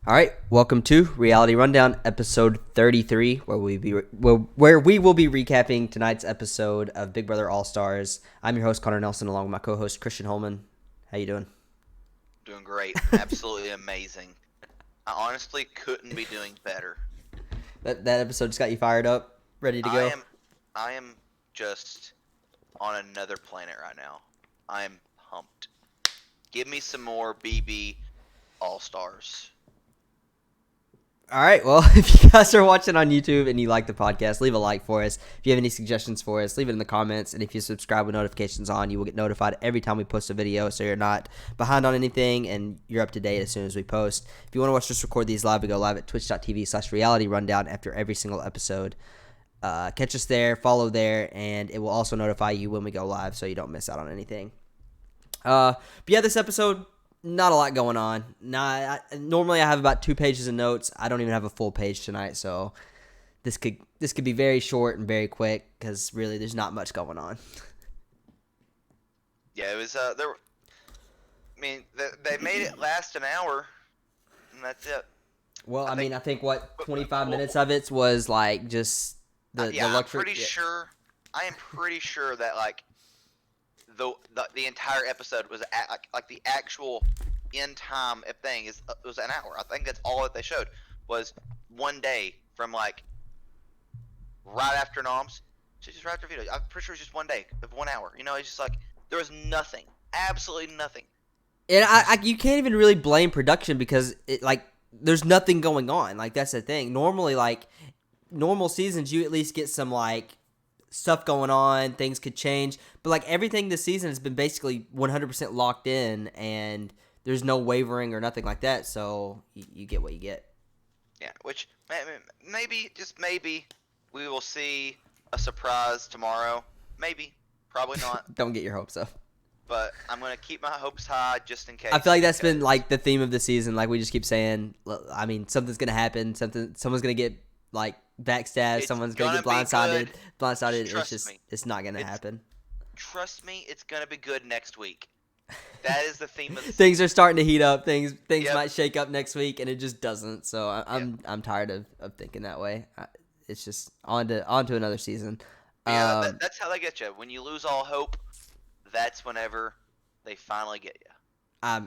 All right, welcome to Reality Rundown, episode 33, where we will be recapping tonight's episode of Big Brother All Stars. I'm your host Connor Nelson, along with my co-host Christian Holman. How you doing? Doing great. Absolutely amazing. I honestly couldn't be doing better. That episode just got you fired up, ready to I go. am just on another planet right now. I am pumped. Give me some more BB All Stars. All right, well, if you guys are watching on YouTube and you like the podcast, leave a like for us. If you have any suggestions for us, leave it in the comments. And if you subscribe with notifications on, you will get notified every time we post a video, so you're not behind on anything and you're up to date as soon as we post. If you want to watch us record these live, we go live at twitch.tv/reality rundown after every single episode. Catch us there, follow there, and it will also notify you when we go live so you don't miss out on anything. But yeah, this episode, not a lot going on. Normally I have about 2 pages of notes. I don't even have a full page tonight, so this could be very short and very quick because really there's not much going on. Yeah, it was they made it last an hour, and that's it. Well, I think 25 minutes of it was like just the luxury. I am pretty sure that like the entire episode was like the actual end time thing was an hour. I think that's all that they showed was one day from like right after Noms to just right after video. I'm pretty sure it's just one day of 1 hour. You know, it's just like there was nothing, absolutely nothing. And you can't even really blame production because there's nothing going on. Like that's the thing. Normally, like normal seasons, you at least get some like stuff going on, things could change, but like everything this season has been basically 100% locked in, and there's no wavering or nothing like that, so you get what you get. Yeah, which maybe, just maybe, we will see a surprise tomorrow. Maybe, probably not. Don't get your hopes up. But I'm gonna keep my hopes high just in case. I feel like that's been like the theme of the season. Like we just keep saying, I mean, something's gonna happen. Someone's gonna get like backstabbed. Someone's gonna get blindsided. It's not gonna happen. Trust me, it's gonna be good next week. That is the theme of the Things are starting to heat up. Things might shake up next week, and it just doesn't. So I'm tired of thinking that way. It's just on to another season. Yeah, that's how they get you. When you lose all hope, that's whenever they finally get you.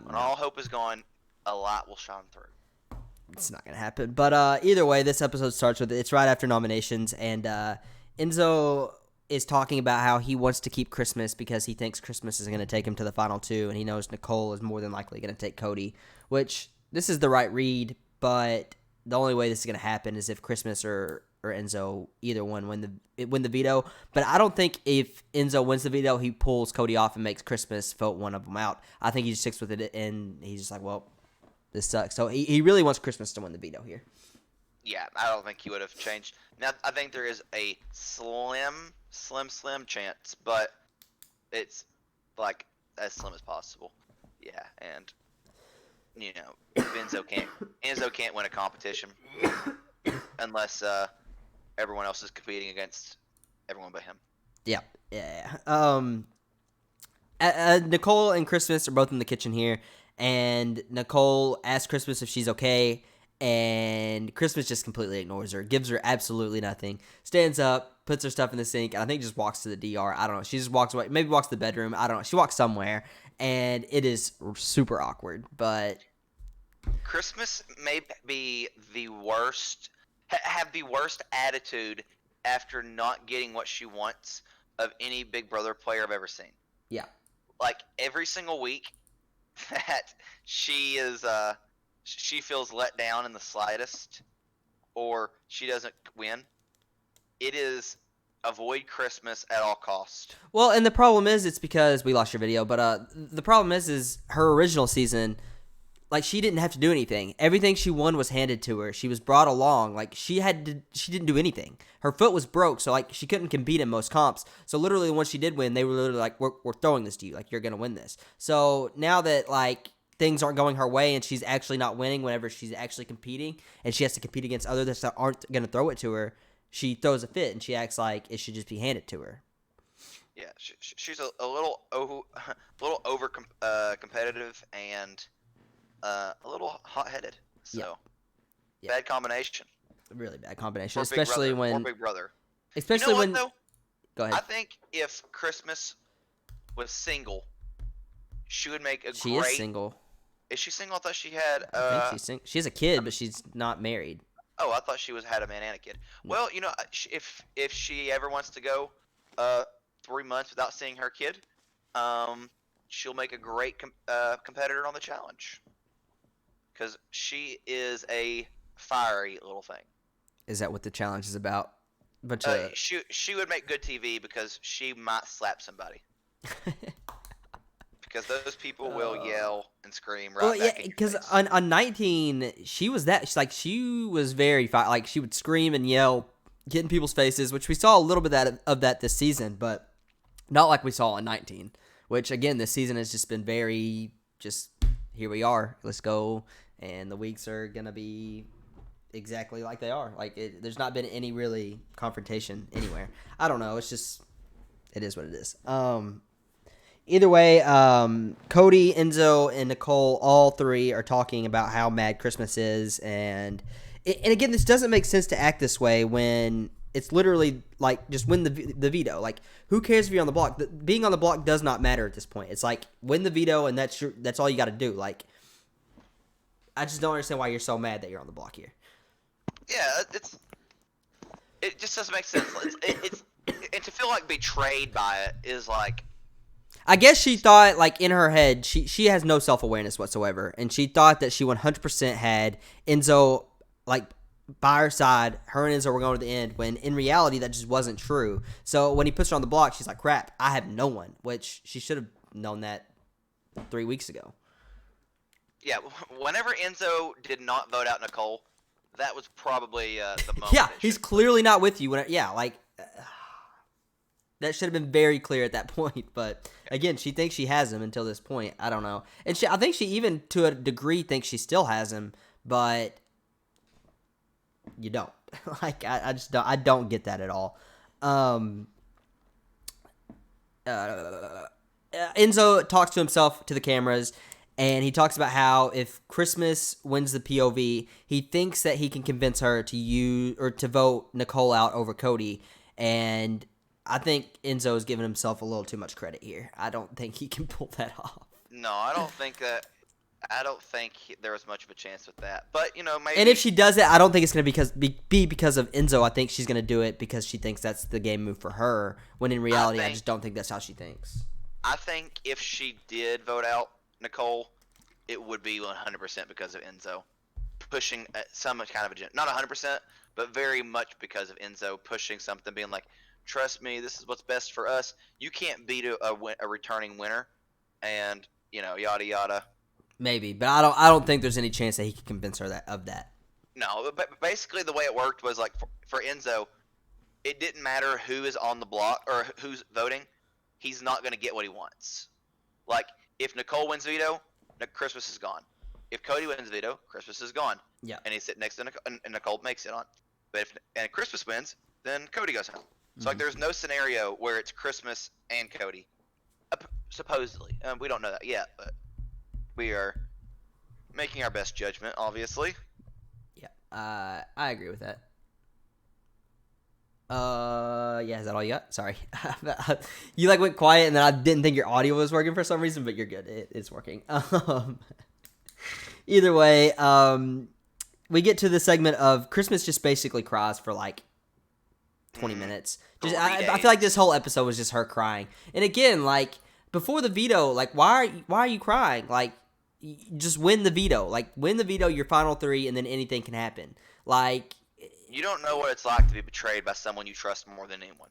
When all hope is gone, a light will shine through. It's not gonna happen. But either way, this episode starts with it's right after nominations, and Enzo is talking about how he wants to keep Christmas because he thinks Christmas is going to take him to the final 2, and he knows Nicole is more than likely going to take Cody, which this is the right read, but the only way this is going to happen is if Christmas or Enzo, either one, win the veto. But I don't think if Enzo wins the veto, he pulls Cody off and makes Christmas vote one of them out. I think he just sticks with it, and he's just like, well, this sucks. So he really wants Christmas to win the veto here. Yeah, I don't think he would have changed. Now, I think there is a slim chance, but it's like as slim as possible. Yeah, and you know, Enzo can't win a competition unless everyone else is competing against everyone but him. Yeah. Nicole and Christmas are both in the kitchen here, and Nicole asks Christmas if she's okay, and Christmas just completely ignores her, gives her absolutely nothing, stands up, puts her stuff in the sink, and I think just walks to the DR. I don't know. She just walks away, maybe walks to the bedroom. I don't know. She walks somewhere, and it is super awkward, but Christmas may be the worst, have the worst attitude after not getting what she wants of any Big Brother player I've ever seen. Yeah. Like every single week that she feels let down in the slightest, or she doesn't win, it is avoid Christmas at all costs. Well, and the problem is, it's because we lost your video, but the problem is her original season, like she didn't have to do anything. Everything she won was handed to her. She was brought along. Like she didn't do anything. Her foot was broke, so like she couldn't compete in most comps. So literally, when she did win, they were literally like, "We're throwing this to you. Like you're gonna win this." So now that like things aren't going her way and she's actually not winning whenever she's actually competing, and she has to compete against others that aren't gonna throw it to her, she throws a fit and she acts like it should just be handed to her. Yeah, she's a little over competitive and a little hot-headed. So Yeah. Bad combination. Really bad combination, Or especially when, Big Brother. especially what when. though? Go I ahead. think if Christmas was single, she would make a She is great. single. Is she single? I thought she had. I think she's single. She has a kid, but she's not married. Oh, I thought she had a man and a kid. No. Well, if she ever wants to go 3 months without seeing her kid, she'll make a great competitor on the challenge. Because she is a fiery little thing. Is that what the challenge is about? But she would make good TV because she might slap somebody. Because those people will yell and scream right back in your face. Because on 19, she was she was very like she would scream and yell, get in people's faces, which we saw a little bit of that this season, but not like we saw on 19. Which again, this season has just been very just here we are, let's go, and the weeks are gonna be exactly like they are. Like there's not been any really confrontation anywhere. I don't know. It's just it is what it is. Either way, Cody, Enzo, and Nicole, all three are talking about how mad Christmas is, and again, this doesn't make sense to act this way when it's literally like just win the veto. Like, who cares if you're on the block? Being on the block does not matter at this point. It's like win the veto, and that's all you got to do. Like, I just don't understand why you're so mad that you're on the block here. Yeah, it just doesn't make sense. And to feel like betrayed by it is like. I guess she thought, like, in her head, she has no self-awareness whatsoever, and she thought that she 100% had Enzo, like, by her side. Her and Enzo were going to the end, when in reality that just wasn't true. So when he puts her on the block, she's like, crap, I have no one, which she should have known that 3 weeks ago. Yeah, whenever Enzo did not vote out Nicole, that was probably the moment. Yeah, he's clearly not with you. That should have been very clear at that point. But again, she thinks she has him until this point. I don't know. And I think she even, to a degree, thinks she still has him. But you don't. Like, I just don't. I don't get that at all. Enzo talks to himself to the cameras. And he talks about how if Christmas wins the POV, he thinks that he can convince her to vote Nicole out over Cody. And I think Enzo is giving himself a little too much credit here. I don't think he can pull that off. No, I don't think there was much of a chance with that. But maybe. And if she does it, I don't think it's going to be because of Enzo. I think she's going to do it because she thinks that's the game move for her. When in reality, I just don't think that's how she thinks. I think if she did vote out Nicole, it would be 100% because of Enzo pushing some kind of agenda. Not 100%, but very much because of Enzo pushing something, being like, trust me, this is what's best for us. You can't beat a returning winner, and yada yada. Maybe, but I don't think there's any chance that he could convince her of that. No, but basically the way it worked was like for Enzo, it didn't matter who is on the block or who's voting. He's not going to get what he wants. Like if Nicole wins veto, Christmas is gone. If Cody wins veto, Christmas is gone. Yeah. And he's sitting next to Nicole, and Nicole makes it on. But if Christmas wins, then Cody goes home. So like, there's no scenario where it's Christmas and Cody, supposedly. We don't know that yet, but we are making our best judgment, obviously. Yeah, I agree with that. Yeah, is that all you got? Sorry, you went quiet, and then I didn't think your audio was working for some reason, but you're good. It's working. Either way, we get to the segment of Christmas just basically cries for 20 minutes. I feel like this whole episode was just her crying. And again, before the veto, why are you crying? Just win the veto. Win the veto, your final 3, and then anything can happen. You don't know what it's like to be betrayed by someone you trust more than anyone.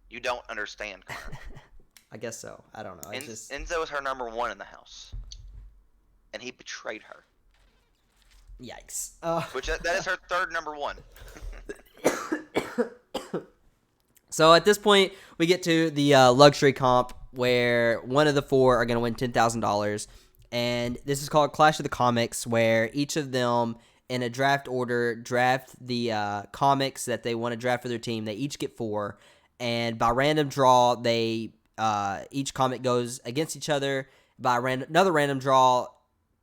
You don't understand, Connor. I guess so. I don't know. Enzo is her number 1 in the house. And he betrayed her. Yikes. Which that is her third number 1. So at this point, we get to the luxury comp where one of the 4 are going to win $10,000. And this is called Clash of the Comics, where each of them, in a draft order, draft the comics that they want to draft for their team. They each get 4. And by random draw, each comic goes against each other. By another random draw,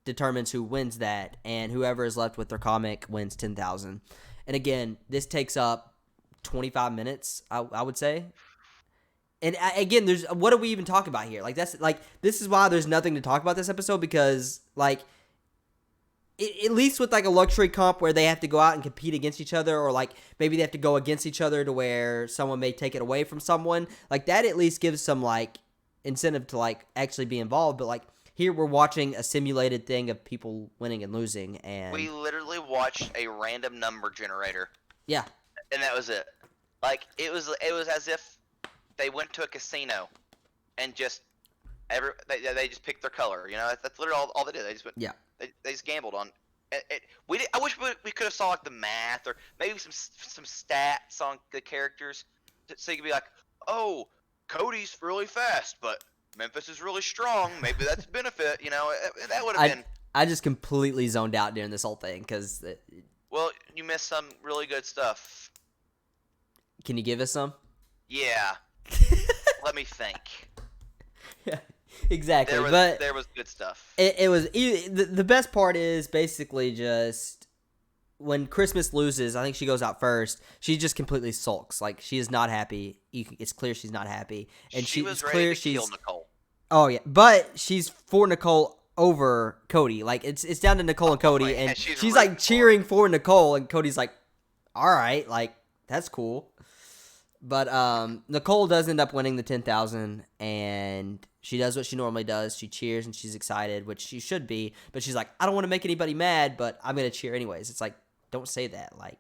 determines who wins that, and whoever is left with their comic wins 10,000. And again, this takes up 25 minutes, I would say. And again, what are we even talking about here? Like, this is why there's nothing to talk about this episode, because like, at least with like a luxury comp where they have to go out and compete against each other, or like maybe they have to go against each other to where someone may take it away from someone, like that at least gives some like incentive to like actually be involved. But like here we're watching a simulated thing of people winning and losing, and We literally watched a random number generator. Yeah. And that was it. Like it was as if they went to a casino and just they just picked their color. You know, that's literally all they did. They just went, Yeah. They just gambled on. I wish we could have saw like the math or maybe some stats on the characters, so you could be like, oh, Cody's really fast, but Memphis is really strong. Maybe that's a benefit. You know, that would have been. I just completely zoned out during this whole thing because. Well, you missed some really good stuff. Can you give us some? Yeah. Let me think. Yeah, exactly. There was good stuff. It was the best part is basically just when Christmas loses. I think she goes out first. She just completely sulks. Like she is not happy. It's clear she's not happy, and she was it's ready clear to she's kill Nicole. Oh yeah, but she's for Nicole over Cody. Like it's down to Nicole and Cody, and she's like cheering for Nicole, and Cody's like, all right, like that's cool. But Nicole does end up winning the 10,000, and she does what she normally does. She cheers and she's excited, which she should be. But she's like, I don't want to make anybody mad, but I'm gonna cheer anyways. It's like, don't say that. Like,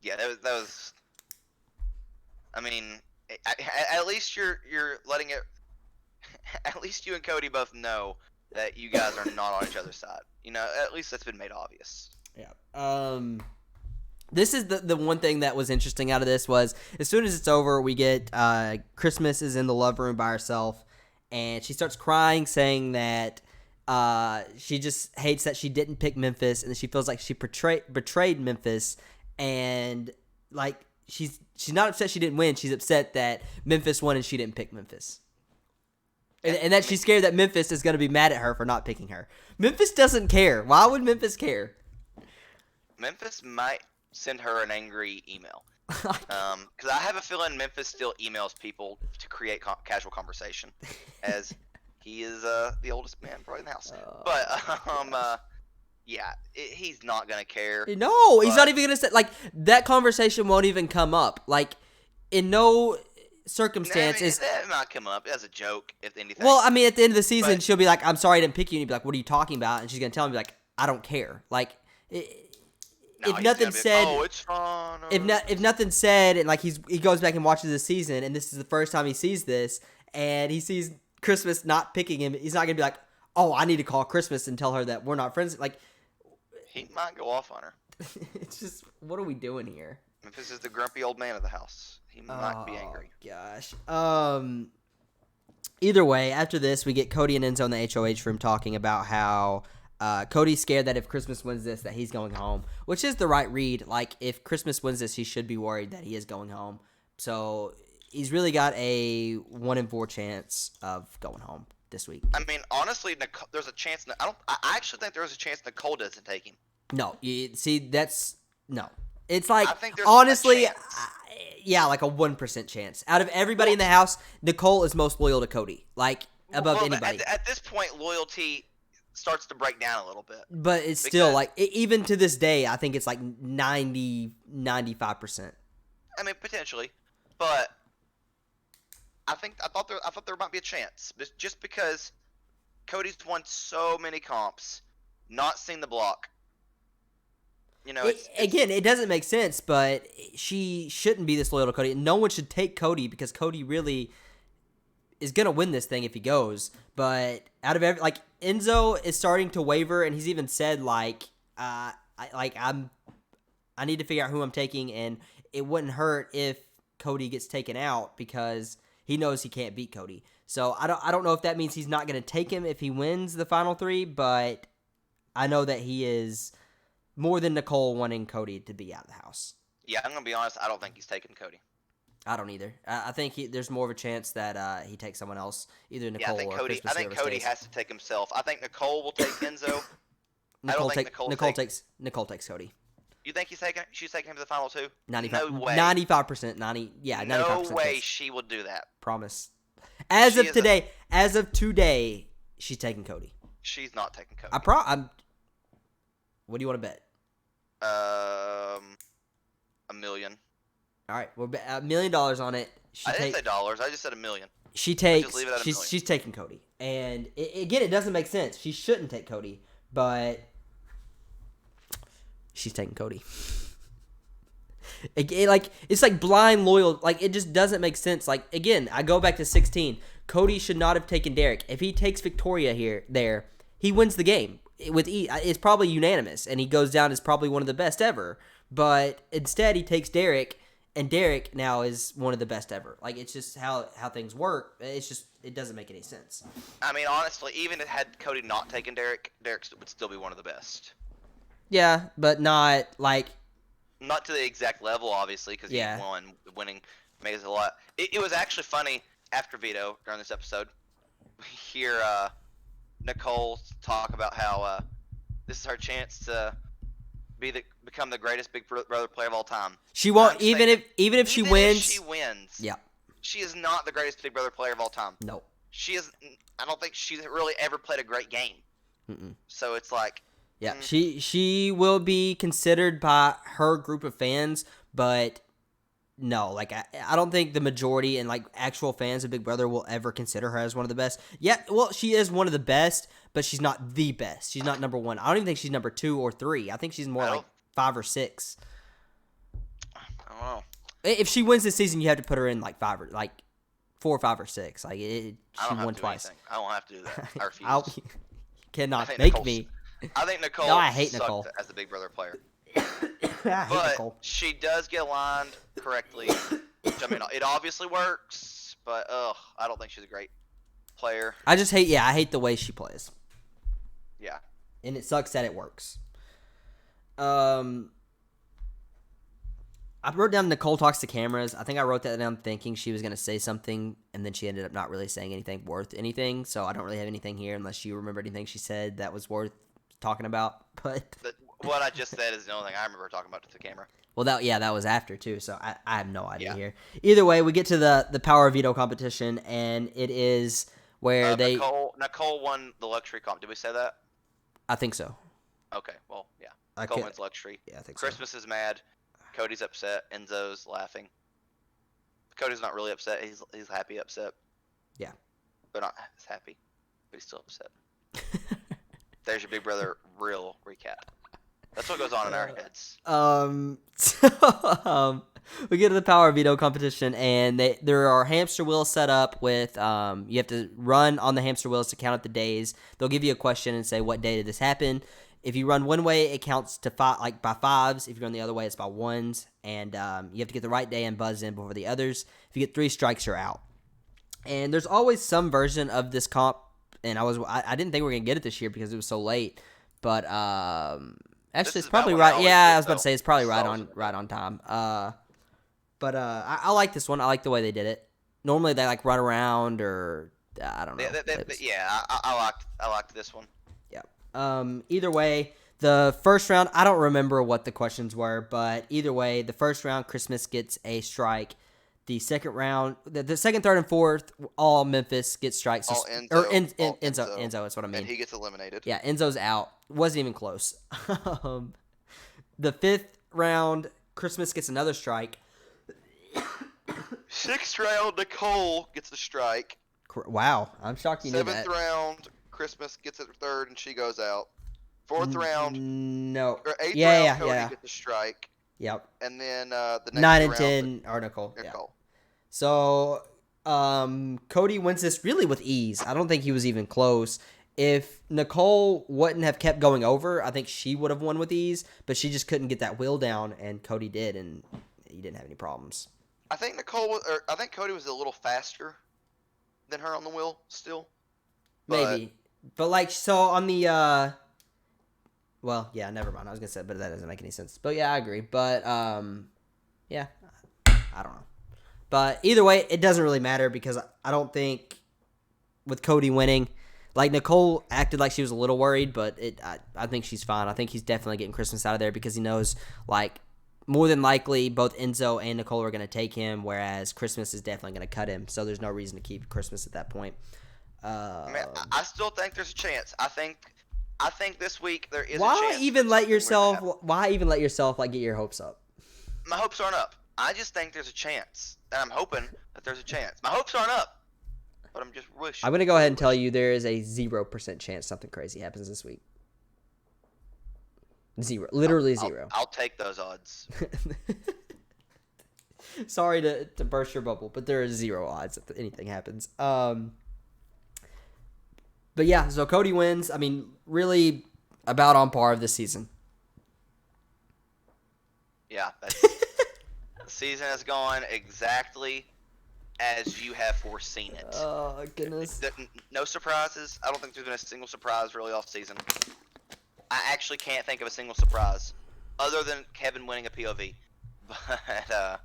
yeah, that was. I mean, at least you're letting it. At least you and Cody both know that you guys are not on each other's side. You know, at least that's been made obvious. Yeah. This is the one thing that was interesting out of this was as soon as it's over, we get Christmas is in the love room by herself, and she starts crying, saying that she just hates that she didn't pick Memphis, and she feels like she betrayed Memphis, and like she's not upset she didn't win. She's upset that Memphis won and she didn't pick Memphis. And that she's scared that Memphis is going to be mad at her for not picking her. Memphis doesn't care. Why would Memphis care? Memphis might send her an angry email. Because I have a feeling Memphis still emails people to create casual conversation, as he is the oldest man probably in the house. But yeah, he's not gonna care. No, he's not even gonna say like that. Conversation won't even come up. Like in no circumstance is that might come up as a joke if anything. Well, I mean, at the end of the season, she'll be like, "I'm sorry I didn't pick you," and you'd be like, "What are you talking about?" And she's gonna tell him, like, "I don't care." Like. If nothing said, oh, it's fun. If nothing said, and like he goes back and watches the season, and this is the first time he sees this, and he sees Christmas not picking him, he's not gonna be like, "Oh, I need to call Christmas and tell her that we're not friends." Like, he might go off on her. It's just, what are we doing here? Memphis is the grumpy old man of the house. He might be angry. Gosh. Either way, after this, we get Cody and Enzo in the HOH room talking about how. Cody's scared that if Christmas wins this, that he's going home, which is the right read. Like, if Christmas wins this, he should be worried that he is going home. So, he's really got a 1 in 4 chance of going home this week. I mean, honestly, there's a chance. I actually think there's a chance Nicole doesn't take him. No, no. It's like, I think there's honestly, yeah, like a 1% chance. Out of everybody in the house, Nicole is most loyal to Cody. Like, above anybody. At this point, loyalty starts to break down a little bit. But it's still like, even to this day, I think it's like 95%. I mean, potentially, but I thought there might be a chance, just because Cody's won so many comps, not seen the block. You know, again, it doesn't make sense, but she shouldn't be this loyal to Cody. No one should take Cody because Cody really is gonna win this thing if he goes. But out of Enzo is starting to waver, and he's even said I need to figure out who I'm taking, and it wouldn't hurt if Cody gets taken out because he knows he can't beat Cody. So I don't know if that means he's not gonna take him if he wins the final 3, but I know that he is more than Nicole wanting Cody to be out of the house. Yeah, I'm gonna be honest. I don't think he's taking Cody. I don't either. I think there's more of a chance that he takes someone else, either Yeah, I Nicole think or Cody. Christmas. I think Whoever Cody stays. has to take himself. I think Nicole will take Enzo. I don't think Nicole takes Cody. You think she's taking him to the final two? 95, No way. 95%, 90, yeah, 95% No way chance. she will do that. Promise. As of today, she's taking Cody. She's not taking Cody. What do you want to bet? $1 million. All right, we're $1 million on it. I didn't say dollars. I just said $1 million. She takes. Just leave it at $1 million. She's taking Cody, and again, it doesn't make sense. She shouldn't take Cody, but she's taking Cody. It's like blind loyal. Like, it just doesn't make sense. Like, again, I go back to 16. Cody should not have taken Derek. If he takes Victoria there, he wins the game with E. It's probably unanimous, and he goes down as probably one of the best ever. But instead, he takes Derek, and Derek now is one of the best ever. Like, it's just how things work. It doesn't make any sense. I mean, honestly, even if had Cody not taken Derek would still be one of the best. Yeah, but not like. Not to the exact level, obviously, because he won. Winning makes it a lot. It was actually funny after Vito during this episode. We hear Nicole talk about how this is her chance to become the greatest Big Brother player of all time. She won't even if she wins. If she wins. Yeah. She is not the greatest Big Brother player of all time. No. She is. I don't think she's really ever played a great game. Mm-mm. So it's like. Yeah, she will be considered by her group of fans, but no, like I don't think the majority and like actual fans of Big Brother will ever consider her as one of the best. Yeah, well, she is one of the best, but she's not the best. She's not number one. I don't even think she's number 2 or 3. I think she's more like 5 or 6. I don't know. If she wins this season, you have to put her in like 4 or 5 or 6. Like she won twice. I don't have to do that. I refuse. You cannot make me. I think Nicole I hate Nicole as the Big Brother player. I hate Nicole. She does get aligned correctly. Which, I mean, it obviously works, but I don't think she's a great player. I hate the way she plays. Yeah. And it sucks that it works. I wrote down Nicole talks to cameras. I think I wrote that down thinking she was going to say something, and then she ended up not really saying anything worth anything. So I don't really have anything here unless you remember anything she said that was worth talking about. But what I just said is the only thing I remember talking about to the camera. Well, that was after too, so I have no idea here. Either way, we get to the Power Veto competition, and it is where Nicole won the luxury comp. Did we say that? I think so. Okay, well, yeah. Nicole wins luxury. Yeah, I think Christmas is mad. Cody's upset. Enzo's laughing. Cody's not really upset. He's happy upset. Yeah. But not as happy. But he's still upset. There's your Big Brother real recap. That's what goes on in our heads. We get to the Power Veto competition, and there are hamster wheels set up with you have to run on the hamster wheels to count up the days. They'll give you a question and say, what day did this happen? If you run one way, it counts to by 5s. If you run the other way, it's by 1s. And you have to get the right day and buzz in before the others. If you get 3 strikes, you're out. And there's always some version of this comp. And I didn't think we were gonna get it this year because it was so late. But actually, it's probably right. Yeah, I was about to say it's probably right on time. But I like this one. I like the way they did it. Normally they like run around or I don't know. I liked this one. Either way, the first round, I don't remember what the questions were, but either way, the first round, Christmas gets a strike. The second round, the second, third, and fourth, all Memphis gets strikes. All Enzo is what I mean. And he gets eliminated. Yeah, Enzo's out. Wasn't even close. The fifth round, Christmas gets another strike. Sixth round, Nicole gets a strike. Wow, I'm shocked you knew that. Seventh round, Christmas gets a third and she goes out. Fourth round, no. Or eighth round, Cody gets a strike. Yep. And then the next 9 and round, 10 are Nicole. Yeah. So Cody wins this really with ease. I don't think he was even close. If Nicole wouldn't have kept going over, I think she would have won with ease, but she just couldn't get that wheel down, and Cody did, and he didn't have any problems. I think Cody was a little faster than her on the wheel still. Maybe. But like, so on the well, yeah, never mind. I was gonna say, but that doesn't make any sense. But yeah, I agree. But yeah, I don't know. But either way, it doesn't really matter because I don't think with Cody winning, like Nicole acted like she was a little worried, but I think she's fine. I think he's definitely getting Christmas out of there because he knows, like, more than likely both Enzo and Nicole are going to take him, whereas Christmas is definitely going to cut him. So there's no reason to keep Christmas at that point. I mean, I still think there's a chance. I think this week there is a Why chance. even let yourself? Why even let yourself like get your hopes up? My hopes aren't up. I just think there's a chance, and I'm hoping that there's a chance. My hopes aren't up, but I'm just wishing. I'm going to go ahead and tell you there is a 0% chance something crazy happens this week. Zero. Literally zero. I'll take those odds. Sorry to burst your bubble, but there is 0 odds that anything happens. But yeah, so Cody wins. I mean, really about on par of this season. Yeah, the season has gone exactly as you have foreseen it. Oh, goodness. No surprises. I don't think there's been a single surprise really off season. I actually can't think of a single surprise other than Kevin winning a POV. But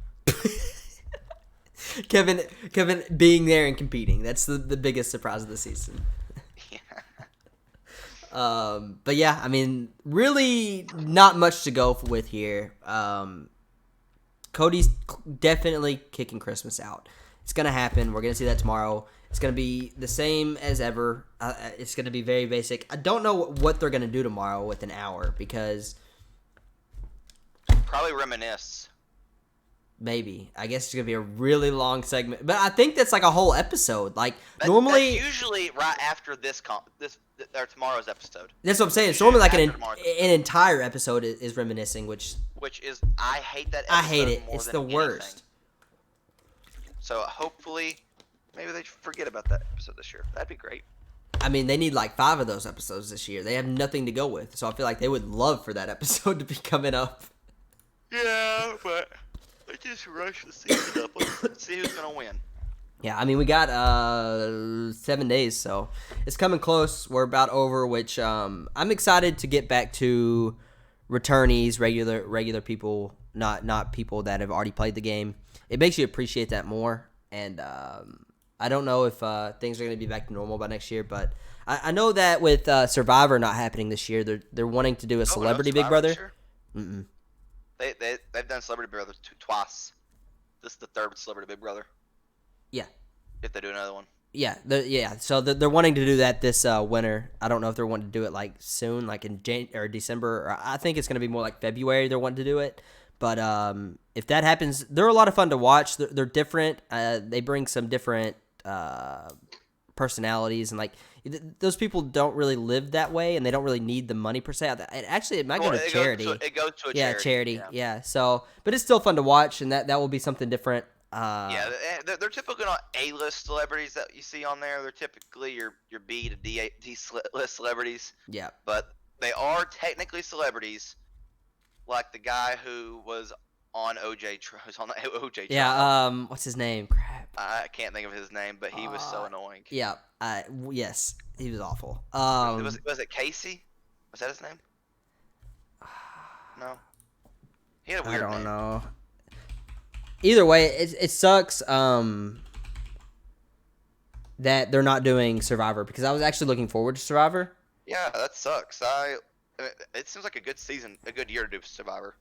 Kevin being there and competing. That's the biggest surprise of the season. yeah. But yeah, I mean, really not much to go with here. Cody's definitely kicking Christmas out. It's going to happen. We're going to see that tomorrow. It's going to be the same as ever. It's going to be very basic. I don't know what they're going to do tomorrow with an hour because Probably reminisce. maybe. I guess it's going to be a really long segment. But I think that's like a whole episode. Like, normally... That's usually right after or tomorrow's episode. That's what I'm saying. It's Usually normally like after an entire episode is reminiscing, which is I hate that episode. I hate it. More It's than the anything. worst. So hopefully, maybe they forget about that episode this year. That'd be great. I mean, they need like 5 of those episodes this year. They have nothing to go with. So I feel like they would love for that episode to be coming up. Yeah, but they just rush the season up. Let's see who's gonna win. Yeah, I mean, we got 7 days, so it's coming close. We're about over, which I'm excited to get back to returnees, regular people, not people that have already played the game. It makes you appreciate that more, and I don't know if things are going to be back to normal by next year, but I know that with Survivor not happening this year, they're wanting to do a Celebrity Big Brother. Mm-mm. They've done Celebrity Big Brother twice. This is the third Celebrity Big Brother. Yeah. If they do another one. Yeah. So they're wanting to do that this winter. I don't know if they're wanting to do it like soon, like in December. Or I think it's going to be more like February. They're wanting to do it. But if that happens, they're a lot of fun to watch. They're different. They bring some different personalities, and like those people don't really live that way, and they don't really need the money per se. It might go to charity. It goes to a charity. Yeah. So, but it's still fun to watch, and that will be something different. They're typically not A-list celebrities that you see on there. They're typically your B to D list celebrities. Yeah. But they are technically celebrities, like the guy who was on OJ trial. Yeah. What's his name? Crap. I can't think of his name, but he was so annoying. Yeah. Yes, he was awful. Was it Casey? Was that his name? No. He had a weird name. I don't know. Either way, it sucks that they're not doing Survivor, because I was actually looking forward to Survivor. Yeah, that sucks. It seems like a good season, a good year to do Survivor,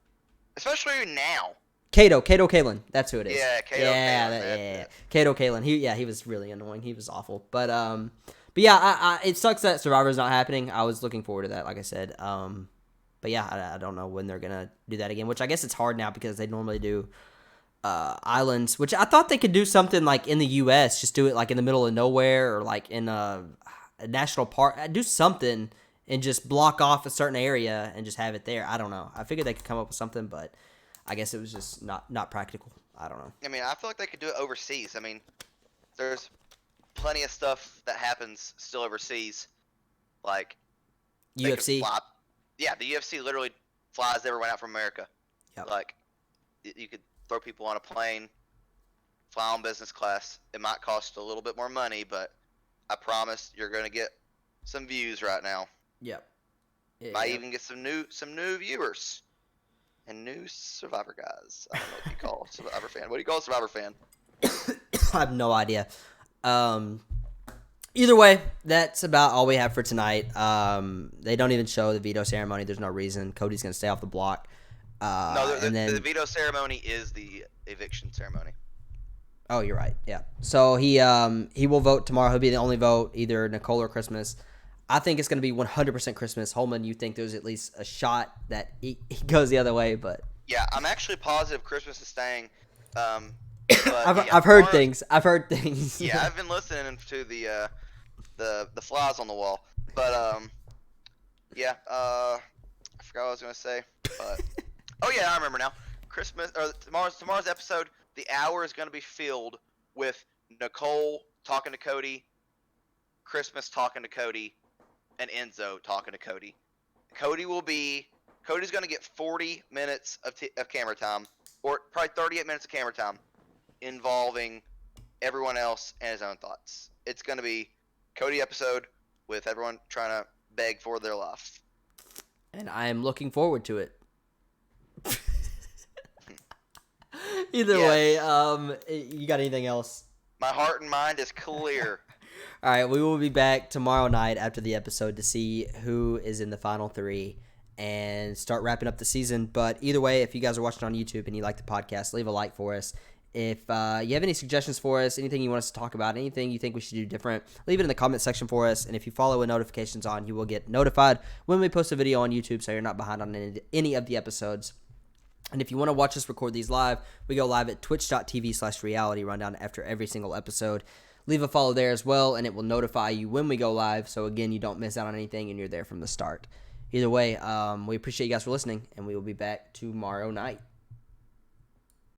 especially now. Kato Kalin, that's who it is. Yeah, Kato Kalin. Yeah. Kato Kalin. He was really annoying. He was awful. But yeah, it sucks that Survivor's not happening. I was looking forward to that, like I said. But yeah, I don't know when they're gonna do that again. Which I guess it's hard now because they normally do islands, which I thought they could do something like in the U.S. Just do it like in the middle of nowhere, or like in a national park. Do something and just block off a certain area and just have it there. I don't know. I figured they could come up with something, but I guess it was just not practical. I don't know. I mean, I feel like they could do it overseas. I mean, there's plenty of stuff that happens still overseas, like UFC. Yeah, the UFC literally flies everyone out from America. Yep. Like, you could throw people on a plane, fly on business class. It might cost a little bit more money, but I promise you're going to get some views right now. Yep. Might even get some new viewers and new Survivor guys. I don't know what you call a Survivor fan. What do you call a Survivor fan? I have no idea. Either way, that's about all we have for tonight. They don't even show the veto ceremony. There's no reason. Cody's going to stay off the block. No, and then the veto ceremony is the eviction ceremony. Oh, you're right. Yeah. So he will vote tomorrow. He'll be the only vote, either Nicole or Christmas. I think it's going to be 100% Christmas. Holman, you think there's at least a shot that he goes the other way, but Yeah, I'm actually positive Christmas is staying. But I've heard things. I've heard things. Yeah, I've been listening to the flies on the wall. But yeah, I forgot what I was gonna say. But oh yeah, I remember now. Christmas or tomorrow's episode, the hour is gonna be filled with Nicole talking to Cody, Christmas talking to Cody, and Enzo talking to Cody. Cody's gonna get 40 minutes of camera time, or probably 38 minutes of camera time, involving everyone else and his own thoughts. It's gonna be Cody episode with everyone trying to beg for their life. And I am looking forward to it. Either way, you got anything else? My heart and mind is clear. All right, we will be back tomorrow night after the episode to see who is in the final three and start wrapping up the season. But either way, if you guys are watching on YouTube and you like the podcast, leave a like for us. If you have any suggestions for us, anything you want us to talk about, anything you think we should do different, leave it in the comment section for us. And if you follow with notifications on, you will get notified when we post a video on YouTube, so you're not behind on any of the episodes. And if you want to watch us record these live, we go live at twitch.tv/reality rundown after every single episode. Leave a follow there as well, and it will notify you when we go live. So again, you don't miss out on anything, and you're there from the start. Either way, we appreciate you guys for listening, and we will be back tomorrow night.